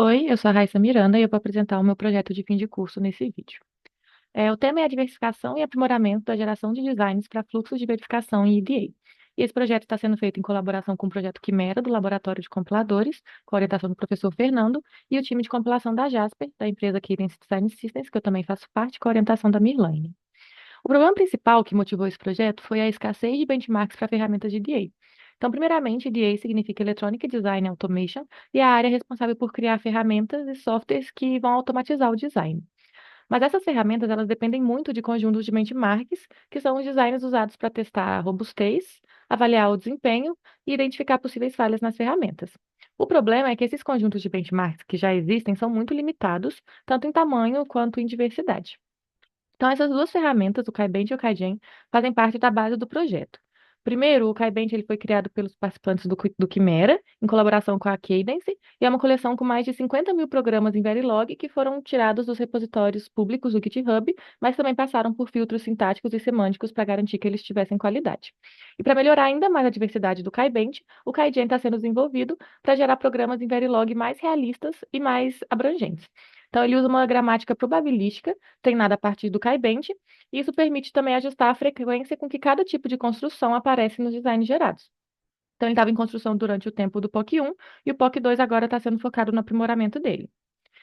Oi, eu sou a Raíssa Miranda e eu vou apresentar o meu projeto de fim de curso nesse vídeo. O tema é a diversificação e aprimoramento da geração de designs para fluxos de verificação e EDA. E esse projeto está sendo feito em colaboração com o projeto Quimera, do Laboratório de Compiladores, com a orientação do professor Fernando, e o time de compilação da Jasper, da empresa Cadence Design Systems, que eu também faço parte, com a orientação da Mirlaine. O problema principal que motivou esse projeto foi a escassez de benchmarks para ferramentas de EDA. Então, primeiramente, EDA significa Electronic Design Automation e é a área responsável por criar ferramentas e softwares que vão automatizar o design. Mas essas ferramentas, elas dependem muito de conjuntos de benchmarks, que são os designs usados para testar a robustez, avaliar o desempenho e identificar possíveis falhas nas ferramentas. O problema é que esses conjuntos de benchmarks que já existem são muito limitados, tanto em tamanho quanto em diversidade. Então, essas duas ferramentas, o KaiBench e o KaiGen, fazem parte da base do projeto. Primeiro, o KaiBench ele foi criado pelos participantes do Quimera, em colaboração com a Cadence, e é uma coleção com mais de 50 mil programas em Verilog que foram tirados dos repositórios públicos do GitHub, mas também passaram por filtros sintáticos e semânticos para garantir que eles tivessem qualidade. E para melhorar ainda mais a diversidade do KaiBench, o KaiGen está sendo desenvolvido para gerar programas em Verilog mais realistas e mais abrangentes. Então, ele usa uma gramática probabilística treinada a partir do KaiBench, e isso permite também ajustar a frequência com que cada tipo de construção aparece nos designs gerados. Então, ele estava em construção durante o tempo do POC 1 e o POC 2 agora está sendo focado no aprimoramento dele.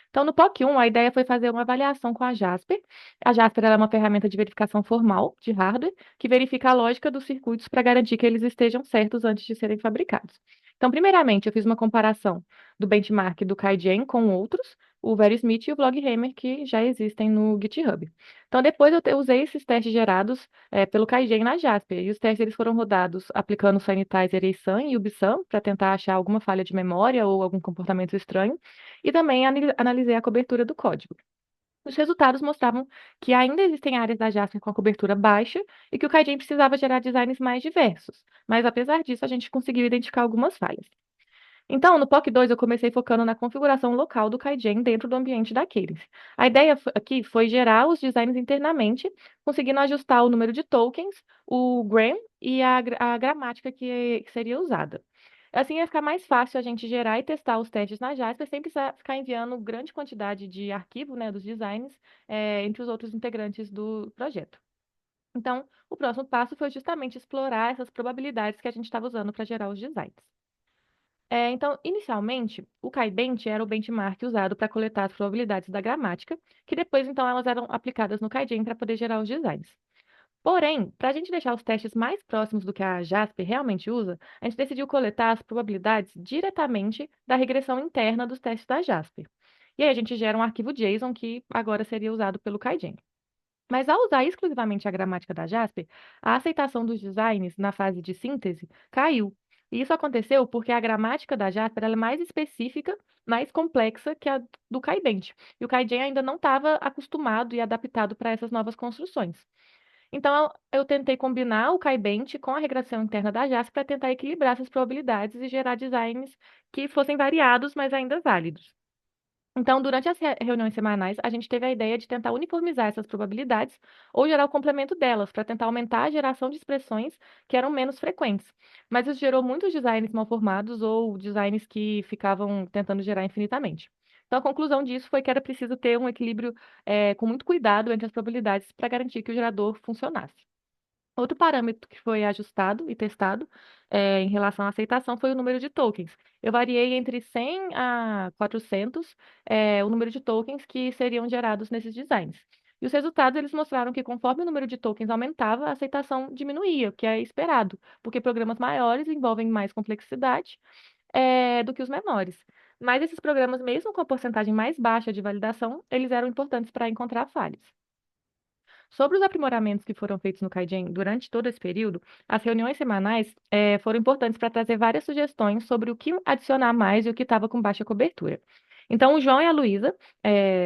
Então, no POC 1, a ideia foi fazer uma avaliação com a Jasper. A Jasper ela é uma ferramenta de verificação formal de hardware que verifica a lógica dos circuitos para garantir que eles estejam certos antes de serem fabricados. Então, primeiramente, eu fiz uma comparação do benchmark do KaiGen com outros, o Verismith e o Blockhammer, que já existem no GitHub. Então, depois usei esses testes gerados pelo KaiGen na Jasper, e os testes eles foram rodados aplicando o Sanitizer ASAM e o BSAM para tentar achar alguma falha de memória ou algum comportamento estranho, e também analisei a cobertura do código. Os resultados mostravam que ainda existem áreas da Jasper com a cobertura baixa e que o KaiGen precisava gerar designs mais diversos, mas apesar disso, a gente conseguiu identificar algumas falhas. Então, no POC 2, eu comecei focando na configuração local do KaiGen dentro do ambiente da Cadence. A ideia aqui foi gerar os designs internamente, conseguindo ajustar o número de tokens, o gram e a gramática que seria usada. Assim ia ficar mais fácil a gente gerar e testar os testes na Jasper sem precisar ficar enviando grande quantidade de arquivo, né, dos designs, entre os outros integrantes do projeto. Então, o próximo passo foi justamente explorar essas probabilidades que a gente estava usando para gerar os designs. Então, inicialmente, o KaiBench era o benchmark usado para coletar as probabilidades da gramática, que depois, então, elas eram aplicadas no KaiGen para poder gerar os designs. Porém, para a gente deixar os testes mais próximos do que a Jasper realmente usa, a gente decidiu coletar as probabilidades diretamente da regressão interna dos testes da Jasper. E aí a gente gera um arquivo JSON que agora seria usado pelo KaiGen. Mas ao usar exclusivamente a gramática da Jasper, a aceitação dos designs na fase de síntese caiu. E isso aconteceu porque a gramática da Jasper ela é mais específica, mais complexa que a do KaiBench. E o KaiGen ainda não estava acostumado e adaptado para essas novas construções. Então, eu tentei combinar o KaiBench com a regressão interna da Jasper para tentar equilibrar essas probabilidades e gerar designs que fossem variados, mas ainda válidos. Então, durante as reuniões semanais, a gente teve a ideia de tentar uniformizar essas probabilidades ou gerar o complemento delas, para tentar aumentar a geração de expressões que eram menos frequentes. Mas isso gerou muitos designs mal formados ou designs que ficavam tentando gerar infinitamente. Então, a conclusão disso foi que era preciso ter um equilíbrio, com muito cuidado entre as probabilidades para garantir que o gerador funcionasse. Outro parâmetro que foi ajustado e testado em relação à aceitação foi o número de tokens. Eu variei entre 100 a 400 o número de tokens que seriam gerados nesses designs. E os resultados eles mostraram que conforme o número de tokens aumentava, a aceitação diminuía, o que é esperado, porque programas maiores envolvem mais complexidade do que os menores. Mas esses programas, mesmo com a porcentagem mais baixa de validação, eles eram importantes para encontrar falhas. Sobre os aprimoramentos que foram feitos no KaiGen durante todo esse período, as reuniões semanais foram importantes para trazer várias sugestões sobre o que adicionar mais e o que estava com baixa cobertura. Então, o João e a Luísa,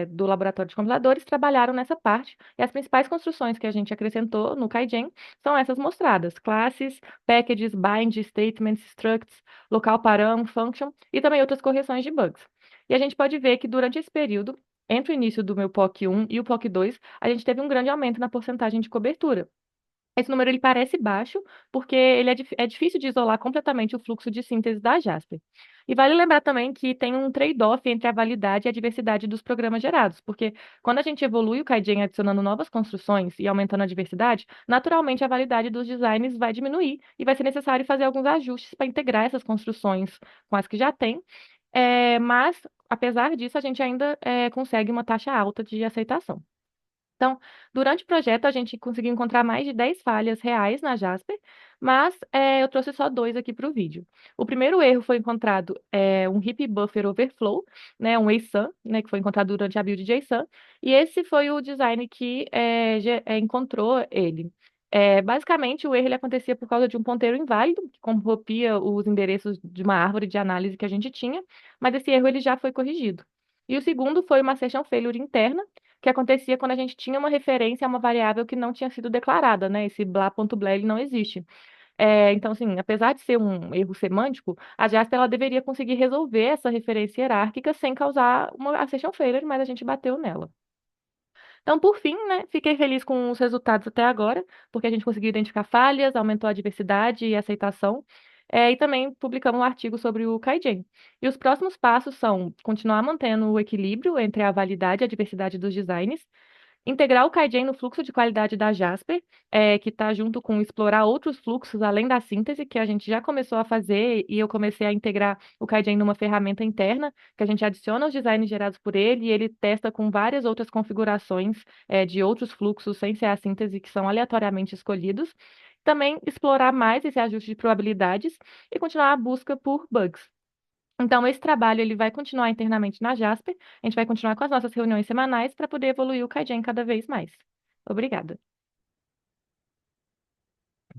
do Laboratório de Compiladores, trabalharam nessa parte, e as principais construções que a gente acrescentou no KaiGen são essas mostradas: classes, packages, bind, statements, structs, local param, function, e também outras correções de bugs. E a gente pode ver que durante esse período, entre o início do meu POC 1 e o POC 2, a gente teve um grande aumento na porcentagem de cobertura. Esse número ele parece baixo, porque ele é difícil de isolar completamente o fluxo de síntese da Jasper. E vale lembrar também que tem um trade-off entre a validade e a diversidade dos programas gerados, porque quando a gente evolui o KaiGen adicionando novas construções e aumentando a diversidade, naturalmente a validade dos designs vai diminuir e vai ser necessário fazer alguns ajustes para integrar essas construções com as que já tem. Mas, apesar disso, a gente ainda consegue uma taxa alta de aceitação. Então, durante o projeto, a gente conseguiu encontrar mais de 10 falhas reais na Jasper, mas eu trouxe só dois aqui para o vídeo. O primeiro erro foi encontrado um heap buffer overflow, né, um ASAN, né, que foi encontrado durante a build de ASAN, e esse foi o design que encontrou ele. Basicamente, o erro ele acontecia por causa de um ponteiro inválido, que corrompia os endereços de uma árvore de análise que a gente tinha, mas esse erro ele já foi corrigido. E o segundo foi uma session failure interna, que acontecia quando a gente tinha uma referência a uma variável que não tinha sido declarada, né? Esse blá.blá ele não existe. Então, assim, apesar de ser um erro semântico, a Jasper ela deveria conseguir resolver essa referência hierárquica sem causar uma accession failure, mas a gente bateu nela. Então, por fim, né, fiquei feliz com os resultados até agora, porque a gente conseguiu identificar falhas, aumentou a diversidade e a aceitação, e também publicamos um artigo sobre o KaiGen. E os próximos passos são continuar mantendo o equilíbrio entre a validade e a diversidade dos designs, integrar o KaiGen no fluxo de qualidade da Jasper, que está junto com explorar outros fluxos além da síntese, que a gente já começou a fazer, e eu comecei a integrar o KaiGen numa ferramenta interna, que a gente adiciona os designs gerados por ele, e ele testa com várias outras configurações, de outros fluxos sem ser a síntese, que são aleatoriamente escolhidos. Também explorar mais esse ajuste de probabilidades e continuar a busca por bugs. Então, esse trabalho ele vai continuar internamente na Jasper. A gente vai continuar com as nossas reuniões semanais para poder evoluir o KaiGen cada vez mais. Obrigada.